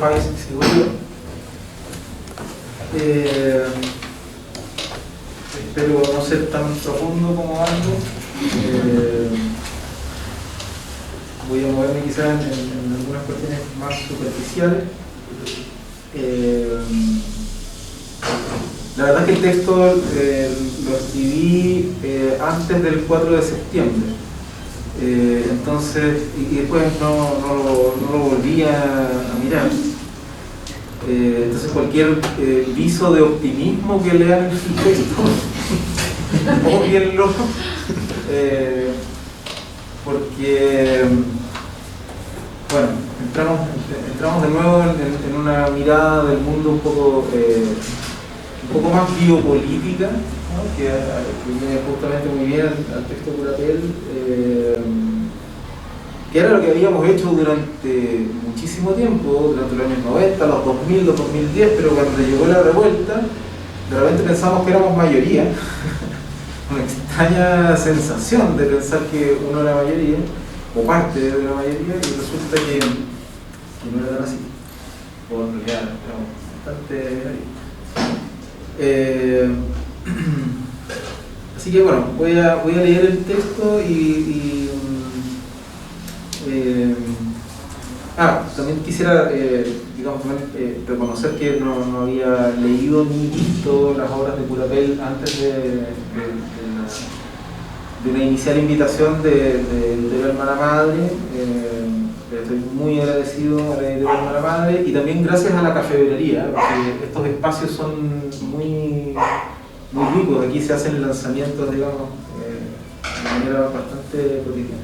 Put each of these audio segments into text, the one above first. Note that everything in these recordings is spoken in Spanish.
Fáez, digo yo. Espero no ser tan profundo como algo. Voy a moverme quizás en algunas cuestiones más superficiales. La verdad es que el texto lo escribí antes del 4 de septiembre. Entonces, y después no lo volví a mirar. Entonces cualquier viso de optimismo que lean el texto, óbvienlo, porque, bueno, entramos de nuevo en una mirada del mundo un poco más biopolítica, ¿no? que viene justamente muy bien al texto de Curapel, que era lo que habíamos hecho durante muchísimo tiempo, durante los años 90, los 2000, los 2010, pero cuando llegó la revuelta, de repente pensamos que éramos mayoría. Una extraña sensación de pensar que uno era mayoría, o parte de la mayoría, y resulta que no era tan así. O en realidad éramos bastante minoría. Así que bueno, voy a leer el texto también quisiera reconocer que no había leído ni visto las obras de Curapel antes de una inicial invitación de la hermana madre. Estoy muy agradecido a la hermana madre y también gracias a la cafebrería, porque estos espacios son muy ricos. Aquí se hacen lanzamientos, digamos, de manera bastante cotidiana.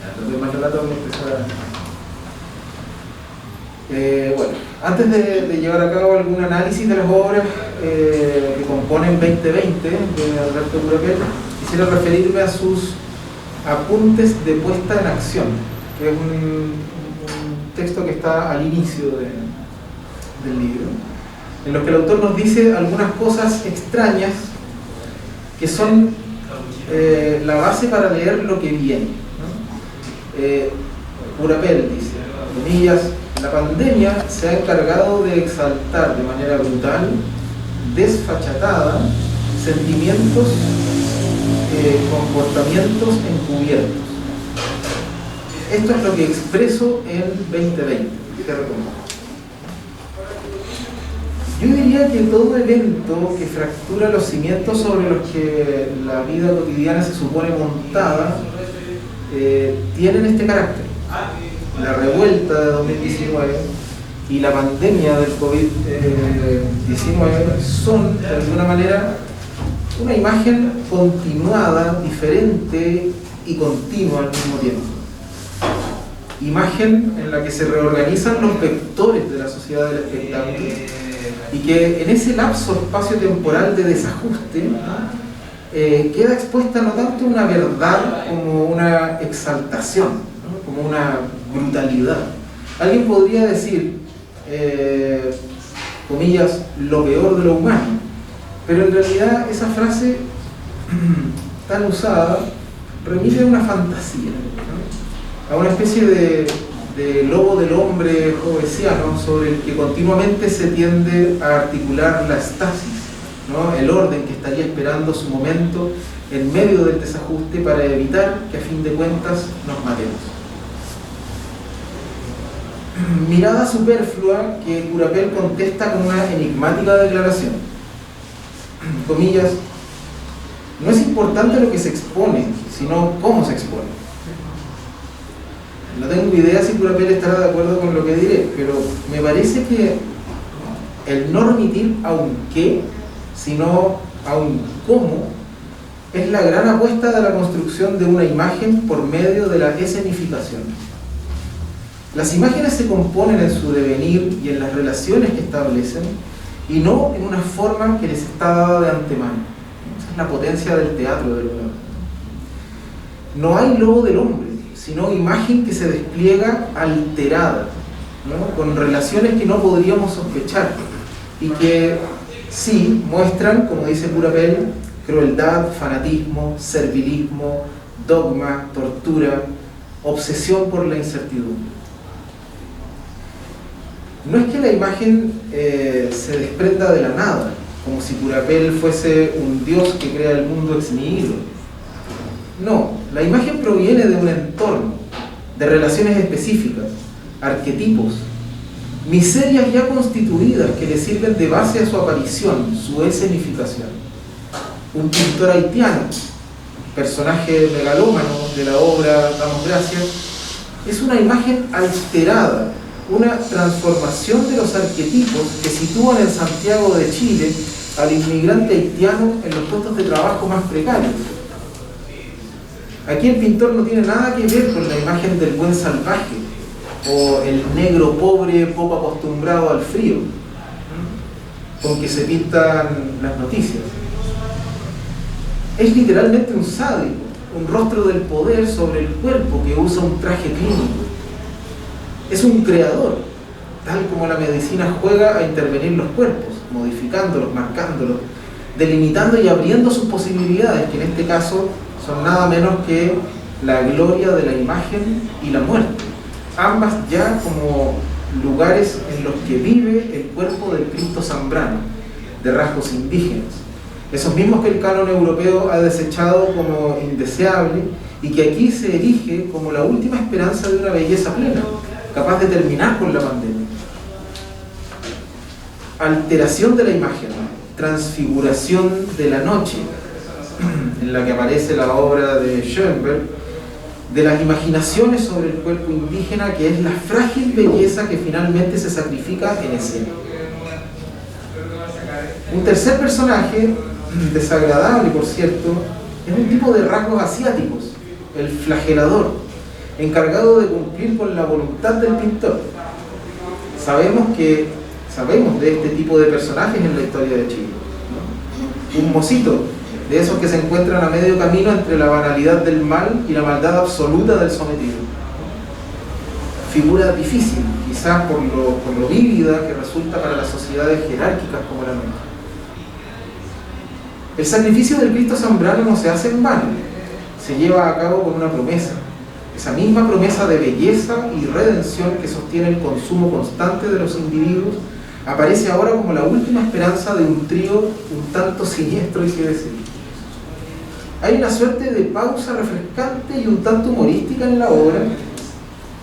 Entonces, más relato voy a empezar bueno, antes de llevar a cabo algún análisis de las obras que componen 2020 de Alberto Curapel, quisiera referirme a sus apuntes de puesta en acción, que es un texto que está al inicio del libro, en los que el autor nos dice algunas cosas extrañas que son la base para leer lo que viene, ¿no? Curapel dice, comillas, la pandemia se ha encargado de exaltar de manera brutal, desfachatada, sentimientos, comportamientos encubiertos. Esto es lo que expreso en 2020. Te recomiendo. Yo diría que todo evento que fractura los cimientos sobre los que la vida cotidiana se supone montada tienen este carácter. La revuelta de 2019 y la pandemia del COVID-19 son, de alguna manera, una imagen continuada, diferente y continua al mismo tiempo. Imagen en la que se reorganizan los vectores de la sociedad del espectáculo y que en ese lapso espacio-temporal de desajuste queda expuesta no tanto una verdad como una exaltación, ¿no? Como una brutalidad. Alguien podría decir, comillas, lo peor de lo humano, pero en realidad esa frase tan usada remite a una fantasía, ¿no? A una especie de lobo del hombre jovesiano sobre el que continuamente se tiende a articular la estasis, ¿no? El orden que estaría esperando su momento en medio del desajuste para evitar que a fin de cuentas nos matemos. Mirada superflua que Curapel contesta con una enigmática declaración. Comillas, no es importante lo que se expone, sino cómo se expone. No tengo idea si Curapel estará de acuerdo con lo que diré, pero me parece que el no remitir a un qué, sino a un cómo, es la gran apuesta de la construcción de una imagen por medio de la escenificación. Las imágenes se componen en su devenir y en las relaciones que establecen, y no en una forma que les está dada de antemano. Esa es la potencia del teatro del humor. No hay lobo del hombre, sino imagen que se despliega alterada, ¿no? Con relaciones que no podríamos sospechar y que sí muestran, como dice Curapel, crueldad, fanatismo, servilismo, dogma, tortura, obsesión por la incertidumbre. no es que la imagen se desprenda de la nada, como si Curapel fuese un dios que crea el mundo ex nihilo. No, la imagen proviene de un entorno, de relaciones específicas, arquetipos, miserias ya constituidas que le sirven de base a su aparición, su escenificación. Un pintor haitiano, personaje megalómano de la obra Damos Gracias, es una imagen alterada, una transformación de los arquetipos que sitúan en Santiago de Chile al inmigrante haitiano en los puestos de trabajo más precarios. Aquí el pintor no tiene nada que ver con la imagen del buen salvaje o el negro pobre poco acostumbrado al frío, con que se pintan las noticias. Es literalmente un sádico, un rostro del poder sobre el cuerpo que usa un traje clínico. Es un creador, tal como la medicina juega a intervenir los cuerpos, modificándolos, marcándolos, delimitando y abriendo sus posibilidades, que en este caso son nada menos que la gloria de la imagen y la muerte, ambas ya como lugares en los que vive el cuerpo del Cristo zambrano, de rasgos indígenas, esos mismos que el canon europeo ha desechado como indeseable y que aquí se erige como la última esperanza de una belleza plena, capaz de terminar con la pandemia. Alteración de la imagen, transfiguración de la noche, en la que aparece la obra de Schoenberg, de las imaginaciones sobre el cuerpo indígena, que es la frágil belleza que finalmente se sacrifica en escena. Un tercer personaje, desagradable por cierto, es un tipo de rasgos asiáticos, el flagelador, encargado de cumplir con la voluntad del pintor. Sabemos de este tipo de personajes en la historia de Chile, ¿no? Un mocito, de esos que se encuentran a medio camino entre la banalidad del mal y la maldad absoluta del sometido. Figura difícil, quizás por lo vívida que resulta para las sociedades jerárquicas como la nuestra. El sacrificio del Cristo zambrano no se hace en vano, se lleva a cabo con una promesa, esa misma promesa de belleza y redención que sostiene el consumo constante de los individuos, aparece ahora como la última esperanza de un trío un tanto siniestro, hay que decir. Hay una suerte de pausa refrescante y un tanto humorística en la obra,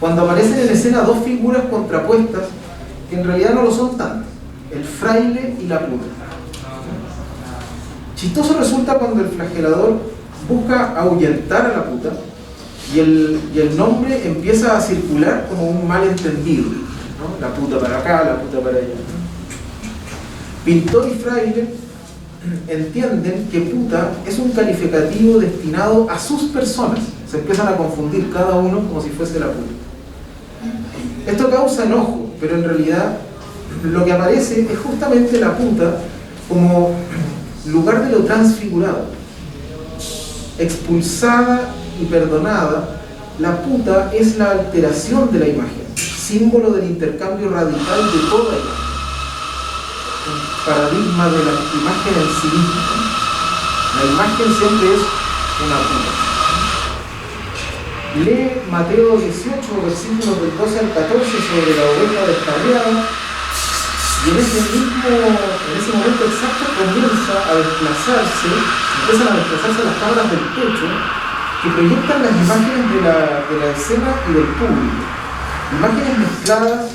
cuando aparecen en escena dos figuras contrapuestas que en realidad no lo son tanto, el fraile y la puta. Chistoso resulta cuando el flagelador busca ahuyentar a la puta y el nombre empieza a circular como un malentendido, ¿no? La puta para acá, la puta para allá. Pintor y fraile entienden que puta es un calificativo destinado a sus personas. Se empiezan a confundir cada uno como si fuese la puta. Esto causa enojo, pero en realidad lo que aparece es justamente la puta como lugar de lo transfigurado. Expulsada y perdonada, la puta es la alteración de la imagen, símbolo del intercambio radical de toda imagen. Un paradigma de la imagen en sí misma. La imagen siempre es una puta. Lee Mateo 18, versículos del 12 al 14 sobre la oveja descarriada, y en ese momento exacto empiezan a desplazarse las cámaras del techo que proyectan las imágenes de la escena y del público. Imágenes mezcladas,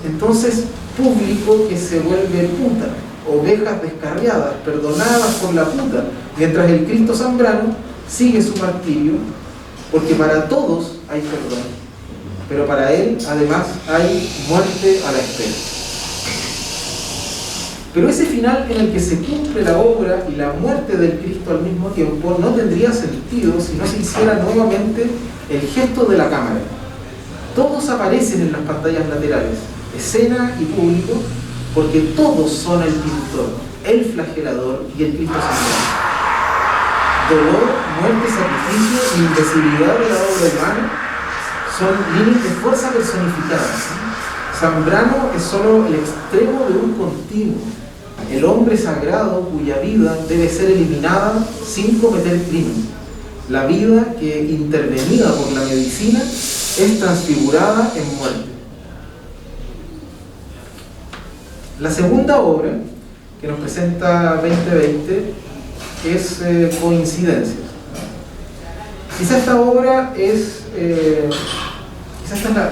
entonces público que se vuelve puta, ovejas descarriadas, perdonadas por la puta, mientras el Cristo zambrano sigue su martirio, porque para todos hay perdón, pero para él además hay muerte a la espera. Pero ese final en el que se cumple la obra y la muerte del Cristo al mismo tiempo no tendría sentido si no se hiciera nuevamente el gesto de la cámara. Todos aparecen en las pantallas laterales, escena y público, porque todos son el pintor, el flagelador y el Cristo zambrano. Dolor, muerte, sacrificio y invisibilidad de la obra humana son líneas de fuerza personificadas. Zambrano es solo el extremo de un continuo, el hombre sagrado cuya vida debe ser eliminada sin cometer crimen, la vida que, intervenida por la medicina, es transfigurada en muerte. La segunda obra que nos presenta 2020 es Coincidencias. Quizá esta obra es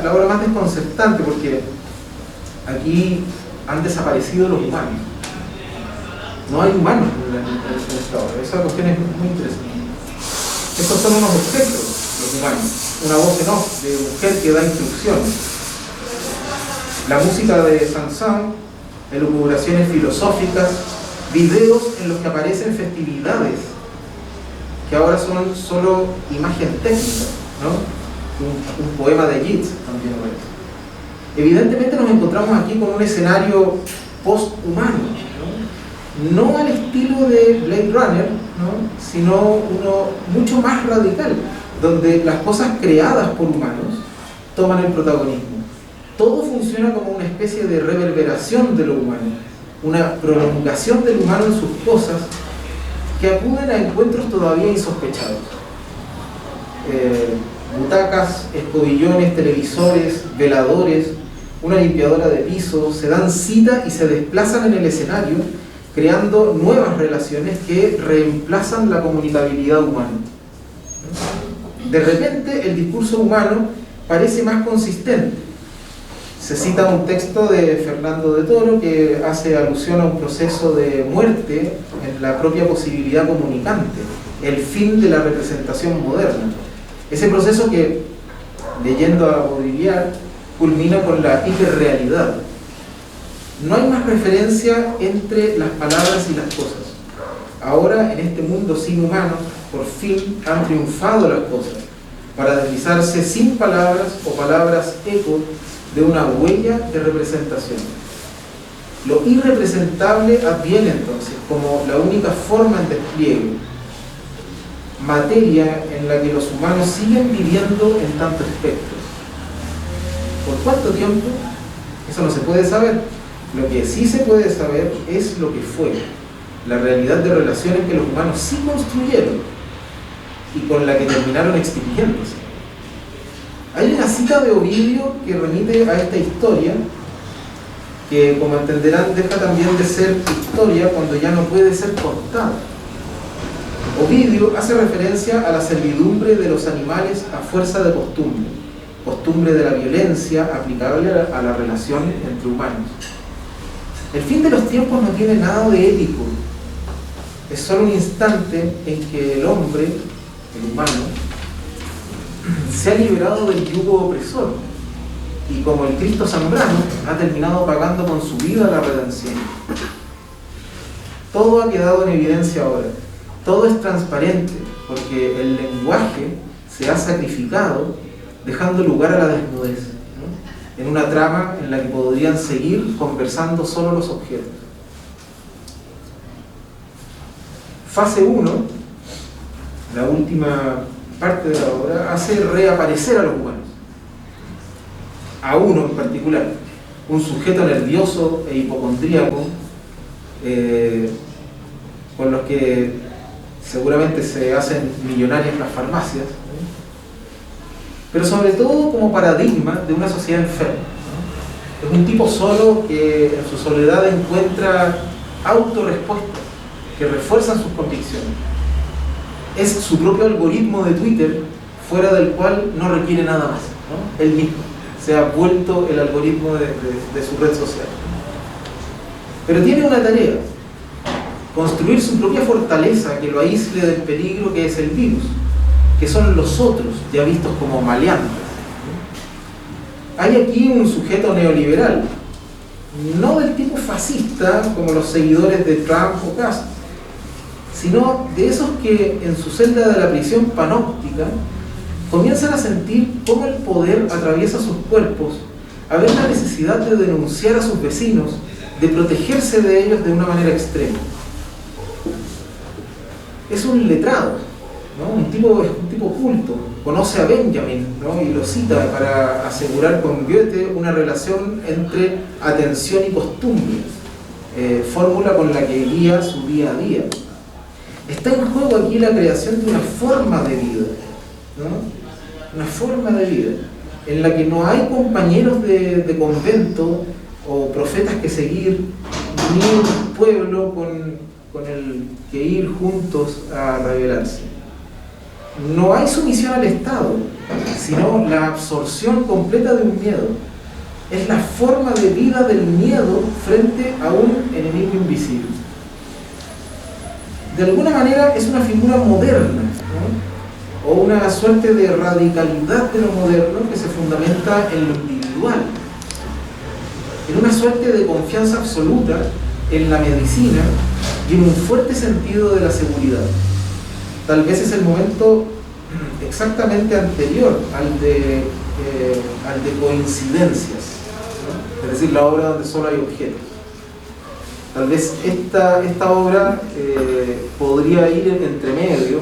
la obra más desconcertante, porque aquí han desaparecido los humanos. No hay humanos en esta obra. Esa cuestión es muy interesante. Estos son unos objetos, los humanos. Una voz en off de mujer que da instrucciones. La música de Saint-Saëns, elucubraciones filosóficas, videos en los que aparecen festividades, que ahora son solo imagen técnica, ¿no? Un poema de Yeats también aparece. Evidentemente nos encontramos aquí con un escenario post-humano, ¿no? No al estilo de Blade Runner, ¿no? Sino uno mucho más radical, donde las cosas creadas por humanos toman el protagonismo. Todo funciona como una especie de reverberación de lo humano, una prolongación del humano en sus cosas que acuden a encuentros todavía insospechados. Butacas, escobillones, televisores, veladores, una limpiadora de piso, se dan cita y se desplazan en el escenario, creando nuevas relaciones que reemplazan la comunicabilidad humana. De repente el discurso humano parece más consistente. Se cita un texto de Fernando de Toro que hace alusión a un proceso de muerte en la propia posibilidad comunicante, el fin de la representación moderna. Ese proceso que, leyendo a Baudrillard, culmina con la hiperrealidad. No hay más referencia entre las palabras y las cosas. Ahora, en este mundo sin humanos, por fin han triunfado las cosas, para deslizarse sin palabras o palabras eco de una huella de representación. Lo irrepresentable adviene entonces como la única forma en despliegue, materia en la que los humanos siguen viviendo en tanto espectro. ¿Por cuánto tiempo? Eso no se puede saber. Lo que sí se puede saber es lo que fue, la realidad de relaciones que los humanos sí construyeron y con la que terminaron extinguiéndose. Hay una cita de Ovidio que remite a esta historia, que, como entenderán, deja también de ser historia cuando ya no puede ser contada. Ovidio hace referencia a la servidumbre de los animales a fuerza de costumbre de la violencia aplicable a la relación entre humanos. El fin de los tiempos no tiene nada de épico, es solo un instante en que el hombre, el humano, se ha liberado del yugo opresor y, como el Cristo Zambrano, ha terminado pagando con su vida la redención. Todo ha quedado en evidencia ahora, todo es transparente, porque el lenguaje se ha sacrificado, dejando lugar a la desnudez, ¿no? En una trama en la que podrían seguir conversando solo los objetos. Fase 1, la última parte de la obra, hace reaparecer a los humanos, a uno en particular, un sujeto nervioso e hipocondríaco, con los que seguramente se hacen millonarias las farmacias, ¿no? Pero sobre todo como paradigma de una sociedad enferma, ¿no? Es un tipo solo que en su soledad encuentra autorrespuestas que refuerzan sus convicciones. Es su propio algoritmo de Twitter, fuera del cual no requiere nada más, ¿no? Él mismo se ha vuelto el algoritmo de su red social. Pero tiene una tarea: construir su propia fortaleza que lo aísle del peligro que es el virus, que son los otros, ya vistos como maleantes. Hay aquí un sujeto neoliberal, no del tipo fascista como los seguidores de Trump o Castro, sino de esos que en su celda de la prisión panóptica comienzan a sentir cómo el poder atraviesa sus cuerpos, a ver la necesidad de denunciar a sus vecinos, de protegerse de ellos de una manera extrema. Es un letrado, ¿no? Es un tipo culto, conoce a Benjamin, ¿no? Y lo cita para asegurar con Goethe una relación entre atención y costumbre, fórmula con la que guía su día a día. Está en juego aquí la creación de una forma de vida, ¿no? Una forma de vida en la que no hay compañeros de convento o profetas que seguir, ni un pueblo con el que ir juntos a rebelarse. No hay sumisión al Estado, sino la absorción completa de un miedo. Es la forma de vida del miedo frente a un enemigo invisible. De alguna manera es una figura moderna, ¿no? O una suerte de radicalidad de lo moderno que se fundamenta en lo individual, en una suerte de confianza absoluta en la medicina y en un fuerte sentido de la seguridad. Tal vez es el momento exactamente anterior al de coincidencias, ¿no? Es decir, la obra donde solo hay objetos. Tal vez esta obra podría ir entre medio,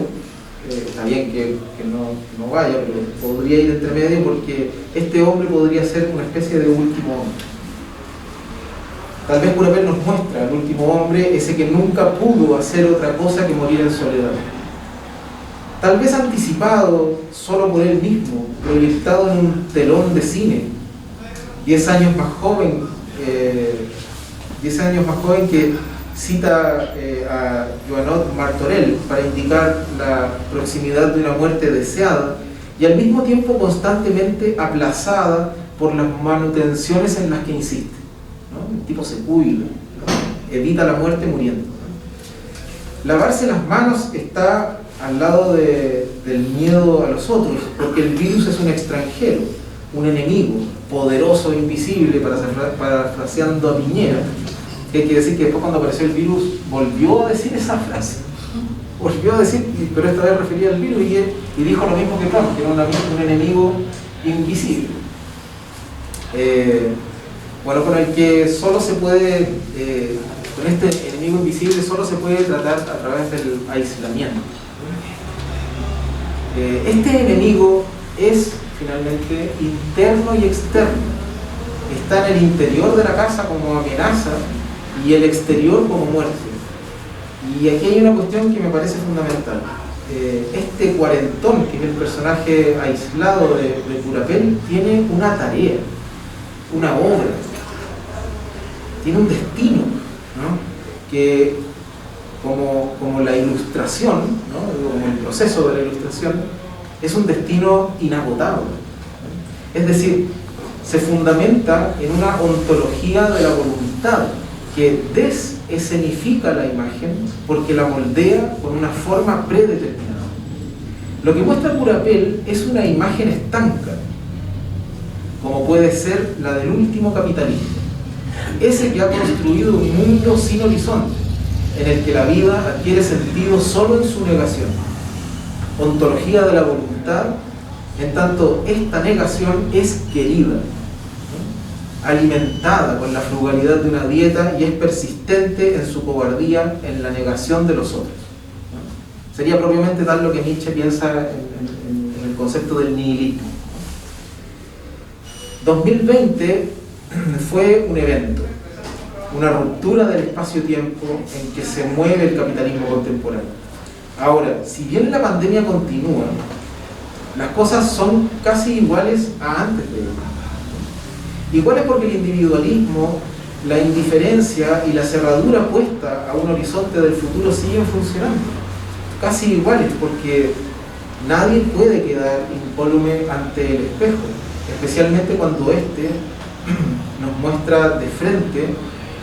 está bien que no vaya, pero podría ir entre medio porque este hombre podría ser una especie de último hombre. Tal vez Curapel nos muestra al último hombre, ese que nunca pudo hacer otra cosa que morir en soledad. Tal vez anticipado solo por él mismo, proyectado en un telón de cine, 10 años más joven que cita a Joanot Martorell para indicar la proximidad de una muerte deseada y al mismo tiempo constantemente aplazada por las manutenciones en las que insiste, ¿no? El tipo se cuida, ¿no? Evita la muerte muriendo, ¿no? Lavarse las manos está al lado del miedo a los otros, porque el virus es un extranjero, un enemigo, poderoso e invisible, parafraseando a Piñera, que quiere decir que después cuando apareció el virus volvió a decir esa frase, volvió a decir, pero esta vez refería al virus y dijo lo mismo que Trump, que era un enemigo invisible. Bueno, con el que solo se puede, con este enemigo invisible solo se puede tratar a través del aislamiento. Este enemigo es finalmente interno y externo. Está en el interior de la casa como amenaza y el exterior como muerte. Y aquí hay una cuestión que me parece fundamental. Este cuarentón, que es el personaje aislado de Curapel, tiene una tarea, una obra, tiene un destino, ¿no? Que como la ilustración, ¿no? Como el proceso de la ilustración, es un destino inagotable, ¿no? Es decir, se fundamenta en una ontología de la voluntad que desescenifica la imagen porque la moldea con una forma predeterminada. Lo que muestra Curapel es una imagen estanca, como puede ser la del último capitalista, ese que ha construido un mundo sin horizonte, en el que la vida adquiere sentido solo en su negación. Ontología de la voluntad, en tanto esta negación es querida, ¿no? Alimentada con la frugalidad de una dieta y es persistente en su cobardía en la negación de los otros, ¿no? Sería propiamente tal lo que Nietzsche piensa en el concepto del nihilismo. 2020 fue un evento, una ruptura del espacio-tiempo en que se mueve el capitalismo contemporáneo. Ahora, si bien la pandemia continúa, las cosas son casi iguales a antes de ella. Iguales porque el individualismo, la indiferencia y la cerradura puesta a un horizonte del futuro siguen funcionando. Casi iguales porque nadie puede quedar incólume ante el espejo, especialmente cuando éste nos muestra de frente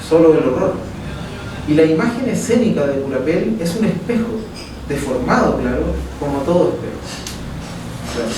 solo el horror. Y la imagen escénica de Curapel es un espejo, deformado, claro, como todo espejo. Claro.